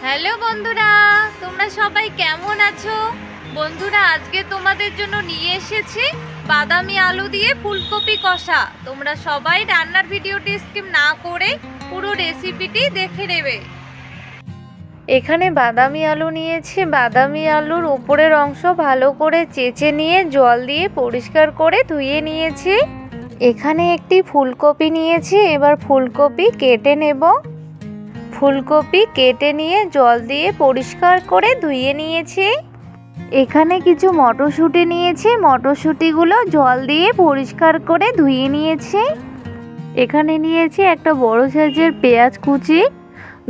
Hello বন্ধুরা, তোমরা সবাই কেমন আছো? বন্ধুরা, আজকে তোমাদের জন্য নিয়ে এসেছি বাদামি আলু দিয়ে ফুলকপি কষা। তোমরা সবাই রান্নার ভিডিওটি স্কিপ না করে পুরো রেসিপিটি দেখে নেবে। এখানে বাদামি আলু নিয়েছি। বাদামি আলুর উপরের অংশ ভালো করে চেঁচে নিয়ে জল দিয়ে পরিষ্কার করে ধুয়ে নিয়েছি। এখানে একটি ফুলকপি নিয়েছি। এবার ফুলকপি কেটে নেব। ফুলকপি কেটে নিয়ে জল দিয়ে পরিষ্কার করে ধুয়ে নিয়েছি। এখানে কিছু মটরশুঁটি নিয়েছি। মটরশুঁটিগুলো জল দিয়ে পরিষ্কার করে ধুয়ে নিয়েছি। এখানে নিয়েছি একটা বড় সাইজের পেঁয়াজ কুচি,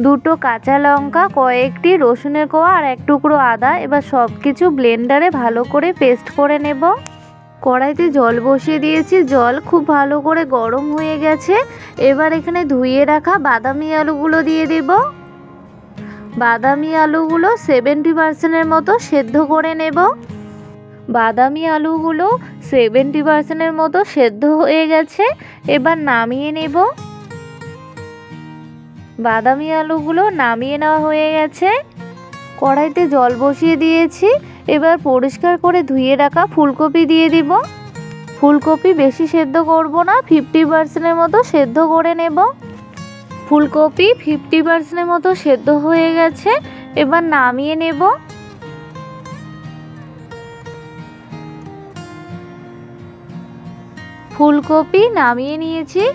দুটো কাঁচা লঙ্কা, কয়েকটি রসুনের কোয়া আর এক টুকরো আদা। এবার সব কিছু ব্লেন্ডারে ভালো করে পেস্ট করে নেব। কড়াইতে জল বসিয়ে দিয়েছি। জল খুব ভালো করে গরম হয়ে গেছে। এবার এখানে ধুয়ে রাখা বাদামি আলুগুলো দিয়ে দেব। বাদামি আলুগুলো 70% মতো সেদ্ধ করে নেব। বাদামি আলুগুলো 70% মতো সেদ্ধ হয়ে গেছে। এবার নামিয়ে নেব। বাদামি আলুগুলো নামিয়ে নেওয়া হয়ে গেছে। কড়াইতে জল বসিয়ে দিয়েছি। এবার পরিষ্কার করে ধুয়ে রাখা ফুলকপি দিয়ে দিব। ফুলকপি বেশি সেদ্ধ করব না, 50% মতো সেদ্ধ করে নেব। ফুলকপি 50% মতো সেদ্ধ হয়ে গেছে। এবার নামিয়ে নেব। ফুলকপি নামিয়ে নিয়েছি।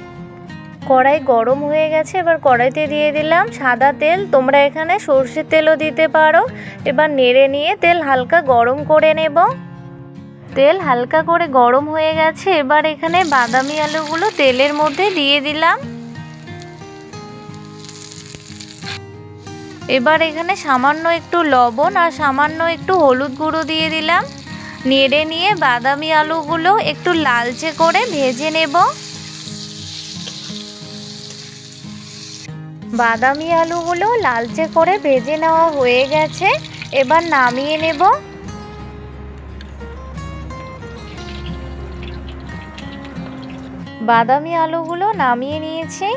কড়াই গরম হয়ে গেছে। এবার কড়াইতে দিয়ে দিলাম সাদা তেল। তোমরা এখানে সর্ষের তেলও দিতে পারো। এবার নেড়ে নিয়ে তেল হালকা গরম করে নেব। তেল হালকা করে গরম হয়ে গেছে। এবার এখানে বাদামি আলুগুলো তেলের মধ্যে দিয়ে দিলাম। এবার এখানে সামান্য একটু লবণ আর সামান্য একটু হলুদ গুঁড়ো দিয়ে দিলাম। নেড়ে নিয়ে বাদামি আলুগুলো একটু লালচে করে ভেজে নেব। বাদামি আলুগুলো লালচে করে ভেজে নেওয়া হয়ে গেছে। এবার নামিয়ে নেব। বাদামি আলুগুলো নামিয়ে নিয়েছি।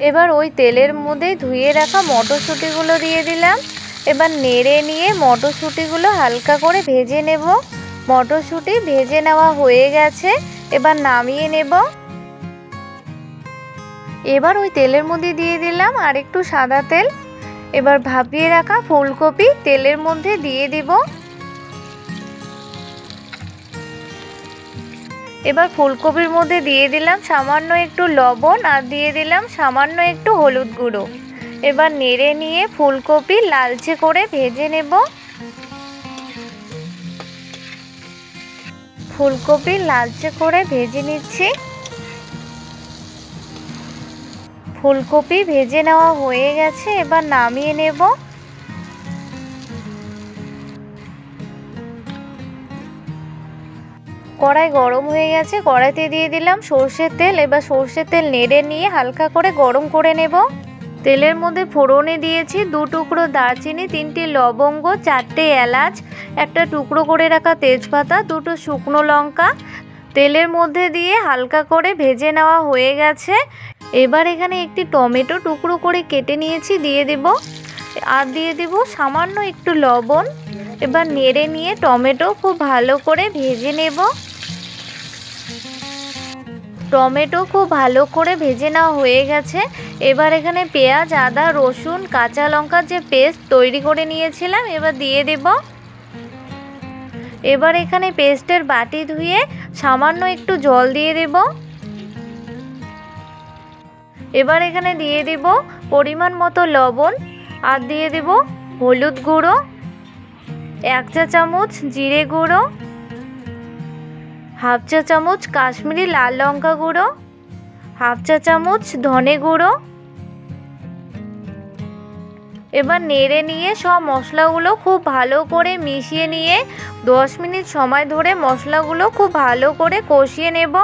এবার ওই তেলের মধ্যে ধুয়ে রাখা মটরশুঁটিগুলো দিয়ে দিলাম। এবার নেড়ে নিয়ে মটরশুঁটিগুলো হালকা করে ভেজে নেব। মটরশুঁটি ভেজে নেওয়া হয়ে গেছে। এবার নামিয়ে নেব। এবার ওই তেলের মধ্যে দিয়ে দিলাম আর একটু সাদা তেল। এবার ভাপিয়ে রাখা ফুলকপি তেলের মধ্যে দিয়ে দিব। এবার ফুলকপির মধ্যে দিয়ে দিলাম সামান্য একটু লবণ আর দিয়ে দিলাম সামান্য একটু হলুদ গুঁড়ো। এবার নেড়ে নিয়ে ফুলকপি লালচে করে ভেজে নেব। ফুলকপি লালচে করে ভেজে নিচ্ছি। ফুলকপি ভেজে নেওয়া হয়ে গেছে। এবার নামিয়ে নেব। কড়াই গরম হয়ে গেছে। কড়াইতে দিয়ে দিলাম সর্ষের তেল। এবার সর্ষের তেল নেড়ে নিয়ে হালকা করে গরম করে নেব। তেলের মধ্যে ফোড়নে দিয়েছি 2 টুকরো দারচিনি, 3টি লবঙ্গ, 4টে এলাচ, একটা টুকরো করে রাখা তেজপাতা, 2টো শুকনো লঙ্কা। তেলের মধ্যে দিয়ে হালকা করে ভেজে নেওয়া হয়ে গেছে। এবার এখানে একটি টমেটো টুকরো করে কেটে নিয়েছি, দিয়ে দেব। আর দিয়ে দেব সামান্য একটু লবণ। এবার নেড়ে নিয়ে টমেটো খুব ভালো করে ভেজে নেব। টমেটো খুব ভালো করে ভেজে নেওয়া হয়ে গেছে। এবার এখানে পেঁয়াজ, আদা, রসুন, কাঁচা লঙ্কার যে পেস্ট তৈরি করে নিয়েছিলাম এবার দিয়ে দেব। এবার এখানে পেস্টের বাটি ধুয়ে সামান্য একটু জল দিয়ে দেব। এবার এখানে দিয়ে দেব পরিমাণ মতো লবণ আর দিয়ে দেব হলুদ গুঁড়ো, 1 চা চামচ জিরে গুঁড়ো, হাফ চা চামচ কাশ্মীরি লাল লঙ্কা গুঁড়ো, হাফ চা চামচ ধনে গুঁড়ো। এবার নেড়ে নিয়ে সব মশলাগুলো খুব ভালো করে মিশিয়ে নিয়ে 10 মিনিট সময় ধরে মশলাগুলো খুব ভালো করে কষিয়ে নেব।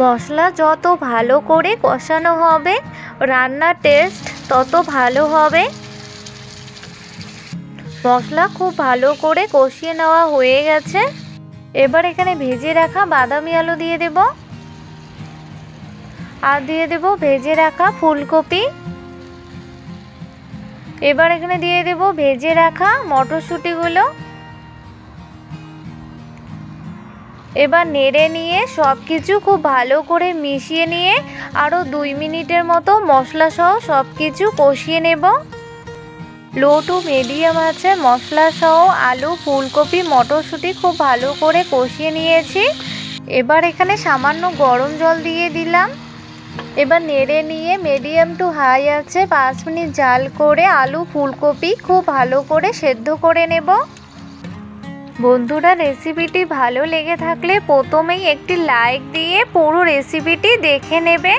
মশলা যত ভালো করে কষানো হবে রান্নার টেস্ট তত ভালো হবে। মশলা খুব ভালো করে কষিয়ে নেওয়া হয়ে গেছে। এবার এখানে ভেজে রাখা বাদামি আলু দিয়ে দেব আর দিয়ে দেব ভেজে রাখা ফুলকপি। এবার এখানে দিয়ে দেব ভেজে রাখা মটরশুঁটিগুলো। এবার নেড়ে নিয়ে সব কিছু খুব ভালো করে মিশিয়ে নিয়ে আরও 2 মিনিটের মতো মশলা সহ সব কিছু কষিয়ে নেব। লো টু মিডিয়াম আছে মশলা সহ আলু, ফুলকপি, মটরশুঁটি খুব ভালো করে কষিয়ে নিয়েছি। এবার এখানে সামান্য গরম জল দিয়ে দিলাম। এবার নেড়ে নিয়ে মিডিয়াম টু হাই আছে 5 মিনিট জাল করে আলু, ফুলকপি খুব ভালো করে সেদ্ধ করে নেব। বন্ধুরা, রেসিপিটি ভালো লেগে থাকলে প্রথমেই একটি লাইক দিয়ে পুরো রেসিপিটি দেখে নেবে।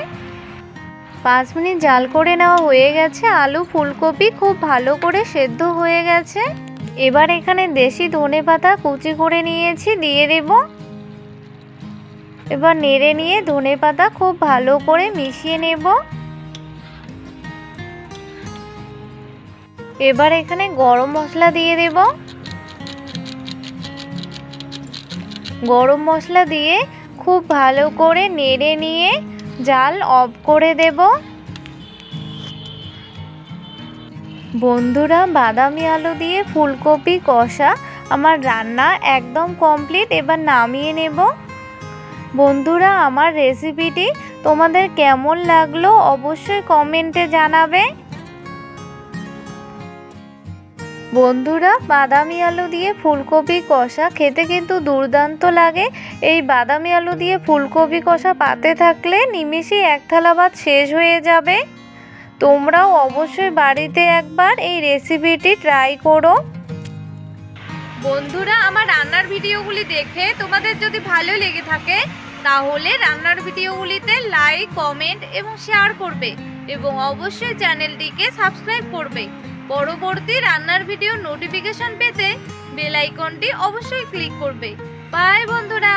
5 মিনিট জাল করে নেওয়া হয়ে গেছে, আলু, ফুলকপি খুব ভালো করে সেদ্ধ হয়ে গেছে। এবার এখানে দেশি ধনেপাতা কুচি করে নিয়েছি, দিয়ে দেব। এবার নেড়ে নিয়ে ধনেপাতা খুব ভালো করে মিশিয়ে নেব। এবার এখানে গরম মশলা দিয়ে দেব। গরম মশলা দিয়ে খুব ভালো করে নেড়ে নিয়ে জাল অফ করে দেব। বন্ধুরা, বাদামি আলু দিয়ে ফুলকপি কষা আমার রান্না একদম কমপ্লিট। এবার নামিয়ে নেব। বন্ধুরা, আমার রেসিপিটি তোমাদের কেমন লাগলো অবশ্যই কমেন্টে জানাবে। বন্ধুরা, বাদামি আলু দিয়ে ফুলকপি কষা খেতে কিন্তু দুর্দান্ত লাগে। এই বাদামি আলু দিয়ে ফুলকপি কষা পাতে থাকলে নিমেষেই 1 থালা ভাত শেষ হয়ে যাবে। তোমরাও অবশ্যই বাড়িতে একবার এই রেসিপিটি ট্রাই করো। বন্ধুরা, আমার রান্নার ভিডিওগুলি দেখে তোমাদের যদি ভালো লেগে থাকে তাহলে রান্নার ভিডিওগুলিতে লাইক, কমেন্ট এবং শেয়ার করবে এবং অবশ্যই চ্যানেলটিকে সাবস্ক্রাইব করবে। পরবর্তী রান্নার ভিডিও নোটিফিকেশন পেতে বেল আইকনটি অবশ্যই ক্লিক করবে। বাই বন্ধুরা।